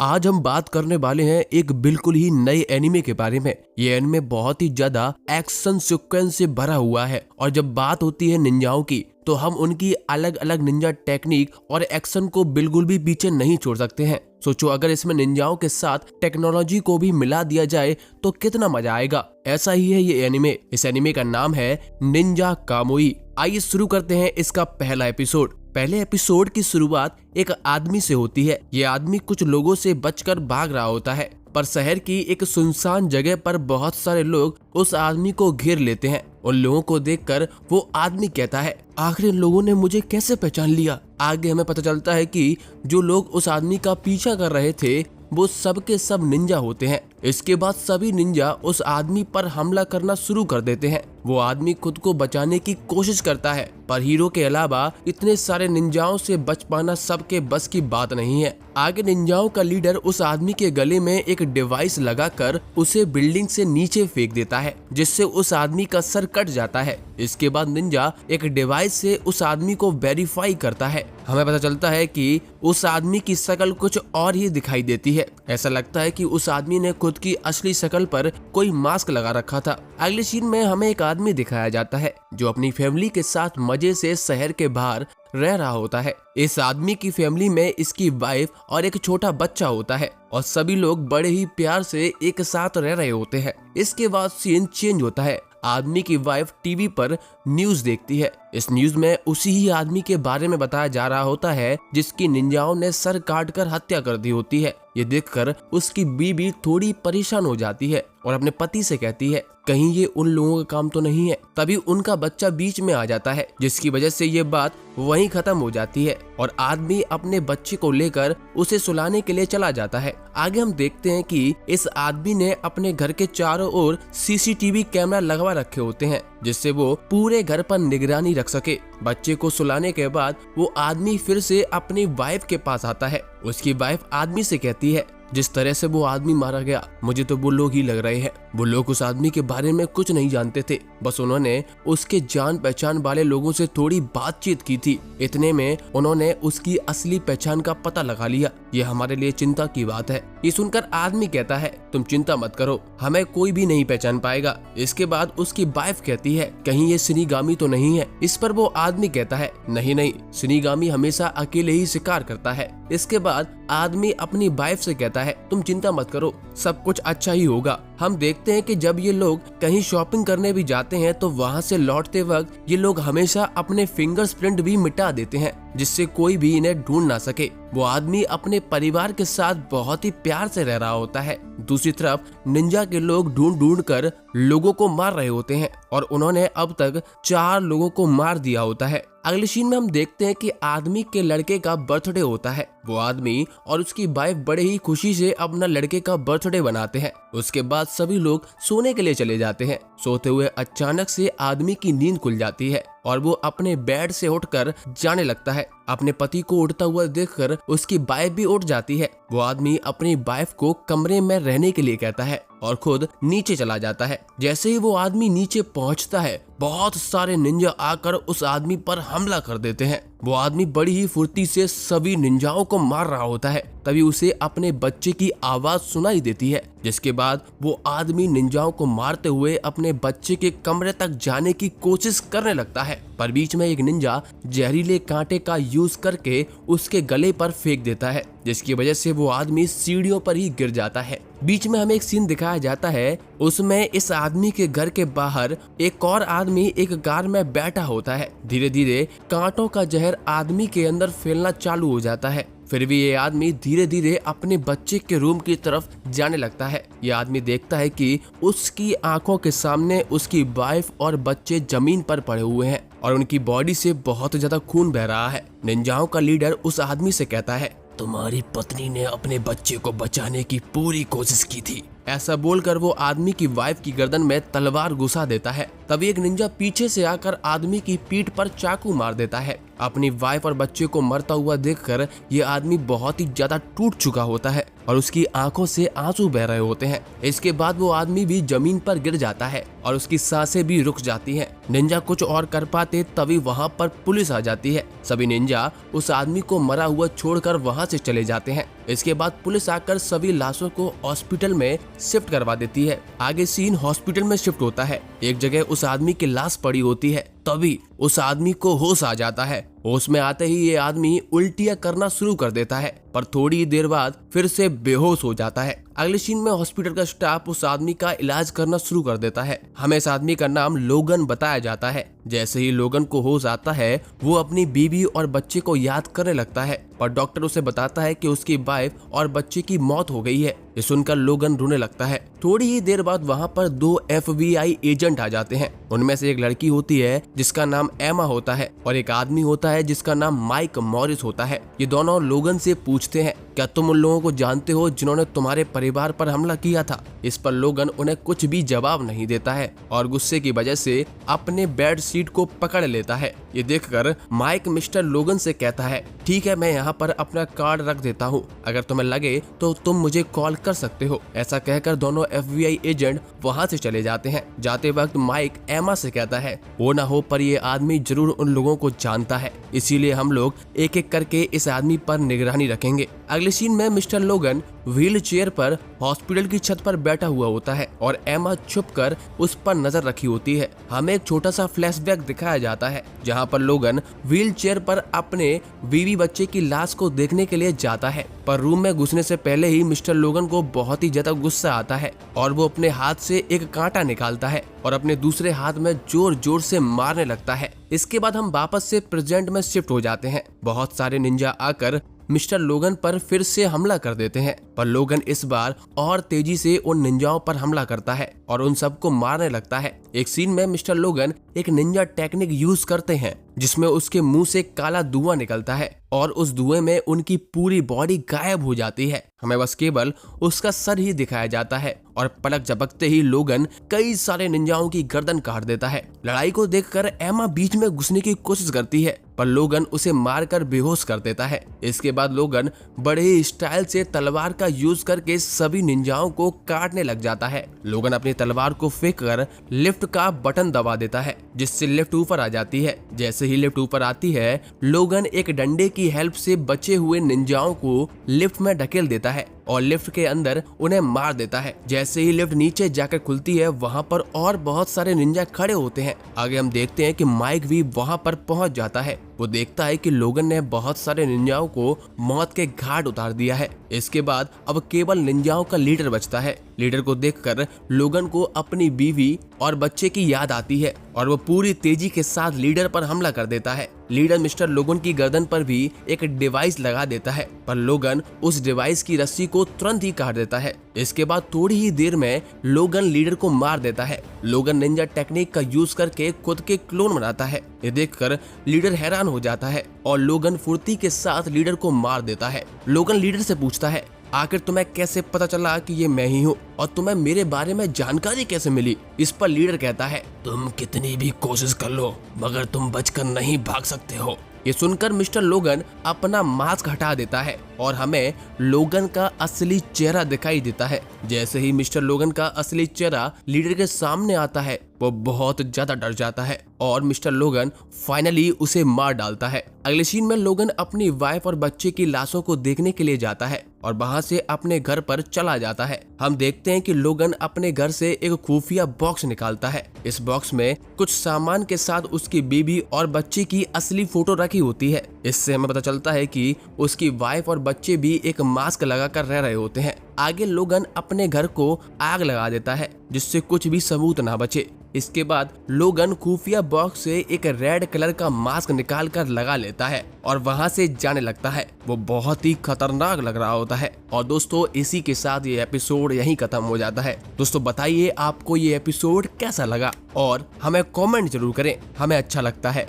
आज हम बात करने वाले हैं एक बिल्कुल ही नए एनिमे के बारे में। ये एनिमे बहुत ही ज्यादा एक्शन सीक्वेंस से भरा हुआ है और जब बात होती है निंजाओं की तो हम उनकी अलग अलग निंजा टेक्निक और एक्शन को बिल्कुल भी पीछे नहीं छोड़ सकते हैं। सोचो अगर इसमें निंजाओं के साथ टेक्नोलॉजी को भी मिला दिया जाए तो कितना मजा आएगा। ऐसा ही है ये एनिमे। इस एनिमे का नाम है निंजा कामुई। आइए शुरू करते हैं इसका पहला एपिसोड। पहले एपिसोड की शुरुआत एक आदमी से होती है। ये आदमी कुछ लोगों से बचकर भाग रहा होता है, पर शहर की एक सुनसान जगह पर बहुत सारे लोग उस आदमी को घेर लेते हैं। उन लोगों को देखकर वो आदमी कहता है, आखिर इन लोगों ने मुझे कैसे पहचान लिया। आगे हमें पता चलता है कि जो लोग उस आदमी का पीछा कर रहे थे वो सब के सब निंजा होते हैं। इसके बाद सभी निंजा उस आदमी पर हमला करना शुरू कर देते हैं। वो आदमी खुद को बचाने की कोशिश करता है, पर हीरो के अलावा इतने सारे निंजाओं से बच पाना सबके बस की बात नहीं है। आगे निंजाओं का लीडर उस आदमी के गले में एक डिवाइस लगाकर उसे बिल्डिंग से नीचे फेंक देता है, जिससे उस आदमी का सर कट जाता है। इसके बाद निंजा एक डिवाइस से उस आदमी को वेरीफाई करता है। हमें पता चलता है कि उस आदमी की शक्ल कुछ और ही दिखाई देती है। ऐसा लगता है कि उस आदमी ने खुद की असली शक्ल पर कोई मास्क लगा रखा था। अगले सीन में हमें एक आदमी दिखाया जाता है जो अपनी फैमिली के साथ मजे से शहर के बाहर रह रहा होता है। इस आदमी की फैमिली में इसकी वाइफ और एक छोटा बच्चा होता है और सभी लोग बड़े ही प्यार से एक साथ रह रहे होते हैं। इसके बाद सीन चेंज होता है। आदमी की वाइफ टीवी पर न्यूज देखती है। इस न्यूज में उसी ही आदमी के बारे में बताया जा रहा होता है जिसकी निंजाओं ने सर काटकर हत्या कर दी होती है। ये देखकर उसकी बीवी थोड़ी परेशान हो जाती है और अपने पति से कहती है कहीं ये उन लोगों का काम तो नहीं है। तभी उनका बच्चा बीच में आ जाता है, जिसकी वजह से ये बात वहीं खत्म हो जाती है और आदमी अपने बच्चे को लेकर उसे सुलाने के लिए चला जाता है। आगे हम देखते हैं कि इस आदमी ने अपने घर के चारों ओर सीसीटीवी कैमरा लगवा रखे होते हैं, जिससे वो पूरे घर पर निगरानी रख सके। बच्चे को सुलाने के बाद वो आदमी फिर से अपनी वाइफ के पास आता है। उसकी वाइफ आदमी से कहती है जिस तरह से वो आदमी मारा गया मुझे तो वो लोग ही लग रहे हैं। वो लोग उस आदमी के बारे में कुछ नहीं जानते थे, बस उन्होंने उसके जान पहचान वाले लोगों से थोड़ी बातचीत की थी। इतने में उन्होंने उसकी असली पहचान का पता लगा लिया। ये हमारे लिए चिंता की बात है। ये सुनकर आदमी कहता है तुम चिंता मत करो, हमें कोई भी नहीं पहचान पाएगा। इसके बाद उसकी वाइफ कहती है कहीं ये शिनिगामी तो नहीं है। इस पर वो आदमी कहता है नहीं नहीं, शिनिगामी हमेशा अकेले ही शिकार करता है। इसके बाद आदमी अपनी वाइफ से कहता है तुम चिंता मत करो, सब कुछ अच्छा ही होगा। हम देखते हैं कि जब ये लोग कहीं शॉपिंग करने भी जाते हैं तो वहाँ से लौटते वक्त ये लोग हमेशा अपने फिंगरप्रिंट भी मिटा देते हैं, जिससे कोई भी इन्हें ढूंढ ना सके। वो आदमी अपने परिवार के साथ बहुत ही प्यार से रह रहा होता है। दूसरी तरफ निंजा के लोग ढूंढ ढूंढ कर लोगों को मार रहे होते हैं और उन्होंने अब तक 4 लोगों को मार दिया होता है। अगले सीन में हम देखते हैं कि आदमी के लड़के का बर्थडे होता है। वो आदमी और उसकी वाइफ बड़े ही खुशी से अपना लड़के का बर्थडे बनाते हैं। उसके बाद सभी लोग सोने के लिए चले जाते हैं। सोते हुए अचानक से आदमी की नींद खुल जाती है और वो अपने बेड से उठकर जाने लगता है। अपने पति को उठता हुआ देखकर उसकी वाइफ भी उठ जाती है। वो आदमी अपनी वाइफ को कमरे में रहने के लिए कहता है और खुद नीचे चला जाता है। जैसे ही वो आदमी नीचे पहुंचता है बहुत सारे निंजा आकर उस आदमी पर हमला कर देते हैं। वो आदमी बड़ी ही फुर्ती से सभी निंजाओं को मार रहा होता है। तभी उसे अपने बच्चे की आवाज सुनाई देती है, जिसके बाद वो आदमी निंजाओं को मारते हुए अपने बच्चे के कमरे तक जाने की कोशिश करने लगता है। पर बीच में एक निंजा जहरीले कांटे का यूज करके उसके गले पर फेंक देता है, जिसकी वजह से वो आदमी सीढ़ियों पर ही गिर जाता है। बीच में हमें एक सीन दिखाया जाता है, उसमें इस आदमी के घर के बाहर एक और आदमी एक कार में बैठा होता है। धीरे धीरे कांटों का जहर आदमी के अंदर फैलना चालू हो जाता है। फिर भी ये आदमी धीरे धीरे अपने बच्चे के रूम की तरफ जाने लगता है। ये आदमी देखता है कि उसकी आंखों के सामने उसकी वाइफ और बच्चे जमीन पर पड़े हुए हैं और उनकी बॉडी से बहुत ज्यादा खून बह रहा है। निंजाओं का लीडर उस आदमी से कहता है तुम्हारी पत्नी ने अपने बच्चे को बचाने की पूरी कोशिश की थी। ऐसा बोलकर वो आदमी की वाइफ की गर्दन में तलवार घुसा देता है। तभी एक निंजा पीछे से आकर आदमी की पीठ पर चाकू मार देता है। अपनी वाइफ और बच्चे को मरता हुआ देखकर ये आदमी बहुत ही ज्यादा टूट चुका होता है और उसकी आंखों से आंसू बह रहे होते हैं। इसके बाद वो आदमी भी जमीन पर गिर जाता है और उसकी सांसें भी रुक जाती हैं। निंजा कुछ और कर पाते तभी वहाँ पर पुलिस आ जाती है। सभी निंजा उस आदमी को मरा हुआ छोड़कर वहाँ से चले जाते हैं। इसके बाद पुलिस आकर सभी लाशों को हॉस्पिटल में शिफ्ट करवा देती है। आगे सीन हॉस्पिटल में शिफ्ट होता है। एक जगह उस आदमी की लाश पड़ी होती है। तभी उस आदमी को होश आ जाता है। होश में आते ही ये आदमी उल्टियां करना शुरू कर देता है, पर थोड़ी देर बाद फिर से बेहोश हो जाता है। अगले सीन में हॉस्पिटल का स्टाफ उस आदमी का इलाज करना शुरू कर देता है। हमें इस आदमी का नाम लोगन बताया जाता है। जैसे ही लोगन को होश आता है वो अपनी बीवी और बच्चे को याद करने लगता है, पर डॉक्टर उसे बताता है कि उसकी वाइफ और बच्चे की मौत हो गई है। ये सुनकर लोगन रोने लगता है। थोड़ी ही देर बाद वहाँ पर 2 FBI एजेंट आ जाते हैं। उनमें से एक लड़की होती है जिसका नाम एमा होता है और एक आदमी होता है जिसका नाम माइक मॉरिस होता है। ये दोनों लोगन से पूछते हैं, क्या तुम उन लोगों को जानते हो जिन्होंने तुम्हारे परिवार पर हमला किया था? इस पर लोगन उन्हें कुछ भी जवाब नहीं देता है और गुस्से की वजह से अपने बेड शीट को पकड़ लेता है। ये देखकर माइक मिस्टर लोगन से कहता है, ठीक है, मैं यहाँ पर अपना कार्ड रख देता हूँ, अगर तुम्हें लगे तो तुम मुझे कॉल कर सकते हो। ऐसा कहकर दोनों FBI एजेंट वहाँ से चले जाते हैं। जाते वक्त माइक एमा से कहता है, वो ना हो पर ये आदमी जरूर उन लोगों को जानता है, इसीलिए हम लोग एक एक करके इस आदमी पर निगरानी रखेंगे। अगले सीन में मिस्टर लोगन व्हील चेयर पर हॉस्पिटल की छत पर बैठा हुआ होता है और एमा छुपकर उस पर नजर रखी होती है। हमें एक छोटा सा फ्लैशबैक दिखाया जाता है जहां पर लोगन व्हील चेयर पर अपने बीवी बच्चे की लाश को देखने के लिए जाता है, पर रूम में घुसने से पहले ही मिस्टर लोगन को बहुत ही ज्यादा गुस्सा आता है और वो अपने हाथ से एक कांटा निकालता है और अपने दूसरे हाथ में जोर जोर से मारने लगता है। इसके बाद हम वापस से प्रेजेंट में शिफ्ट हो जाते हैं। बहुत सारे निंजा आकर मिस्टर लोगन पर फिर से हमला कर देते हैं, पर लोगन इस बार और तेजी से उन निंजाओं पर हमला करता है और उन सबको मारने लगता है। एक सीन में मिस्टर लोगन एक निंजा टेक्निक यूज करते हैं जिसमें उसके मुंह से काला धुआं निकलता है और उस धुएं में उनकी पूरी बॉडी गायब हो जाती है। हमें बस केवल उसका सर ही दिखाया जाता है और पलक झपकते ही लोगन कई सारे निंजाओं की गर्दन काट देता है। लड़ाई को देखकर एमा बीच में घुसने की कोशिश करती है, पर लोगन उसे मारकर बेहोश कर देता है। इसके बाद लोगन बड़े ही स्टाइल से तलवार का यूज करके सभी निंजाओं को काटने लग जाता है। लोगन अपनी तलवार को फेंक कर लिफ्ट का बटन दबा देता है जिससे लिफ्ट ऊपर आ जाती है। जैसे ही लिफ्ट ऊपर आती है लोगन एक डंडे की हेल्प से बचे हुए निंजाओं को लिफ्ट में ढकेल देता है और लिफ्ट के अंदर उन्हें मार देता है। जैसे ही लिफ्ट नीचे जाकर खुलती है वहाँ पर और बहुत सारे निंजा खड़े होते हैं। आगे हम देखते हैं कि माइक भी वहाँ पर पहुँच जाता है। वो देखता है कि लोगन ने बहुत सारे निंजाओं को मौत के घाट उतार दिया है। इसके बाद अब केवल निंजाओं का लीडर बचता है। लीडर को देखकर लोगन को अपनी बीवी और बच्चे की याद आती है और वो पूरी तेजी के साथ लीडर पर हमला कर देता है। लीडर मिस्टर लोगन की गर्दन पर भी एक डिवाइस लगा देता है, पर लोगन उस डिवाइस की रस्सी को तुरंत ही काट देता है। इसके बाद थोड़ी ही देर में लोगन लीडर को मार देता है। लोगन निंजा टेक्निक का यूज करके खुद के क्लोन बनाता है। ये देखकर लीडर हैरान हो जाता है और लोगन फुर्ती के साथ लीडर को मार देता है। लोगन लीडर से पूछता है, आखिर तुम्हें कैसे पता चला कि ये मैं ही हूँ और तुम्हें मेरे बारे में जानकारी कैसे मिली? इस पर लीडर कहता है, तुम कितनी भी कोशिश कर लो मगर तुम बचकर नहीं भाग सकते हो। ये सुनकर मिस्टर लोगन अपना मास्क हटा देता है और हमें लोगन का असली चेहरा दिखाई देता है। जैसे ही मिस्टर लोगन का असली चेहरा लीडर के सामने आता है वो बहुत ज्यादा डर जाता है और मिस्टर लोगन फाइनली उसे मार डालता है। अगले सीन में लोगन अपनी वाइफ और बच्चे की लाशों को देखने के लिए जाता है और वहां से अपने घर पर चला जाता है। हम देखते हैं कि लोगन अपने घर से एक खुफिया बॉक्स निकालता है। इस बॉक्स में कुछ सामान के साथ उसकी बीबी और बच्चे की असली फोटो रखी होती है। इससे हमें पता चलता है कि उसकी वाइफ और बच्चे भी एक मास्क लगाकर रह रहे होते हैं। आगे लोगन अपने घर को आग लगा देता है जिससे कुछ भी सबूत ना बचे। इसके बाद लोगन खुफिया बॉक्स से एक रेड कलर का मास्क निकाल कर लगा लेता है और वहां से जाने लगता है। वो बहुत ही खतरनाक लग रहा होता है। और दोस्तों इसी के साथ ये एपिसोड यहीं खत्म हो जाता है। दोस्तों बताइए आपको ये एपिसोड कैसा लगा और हमें कमेंट जरूर करें, हमें अच्छा लगता है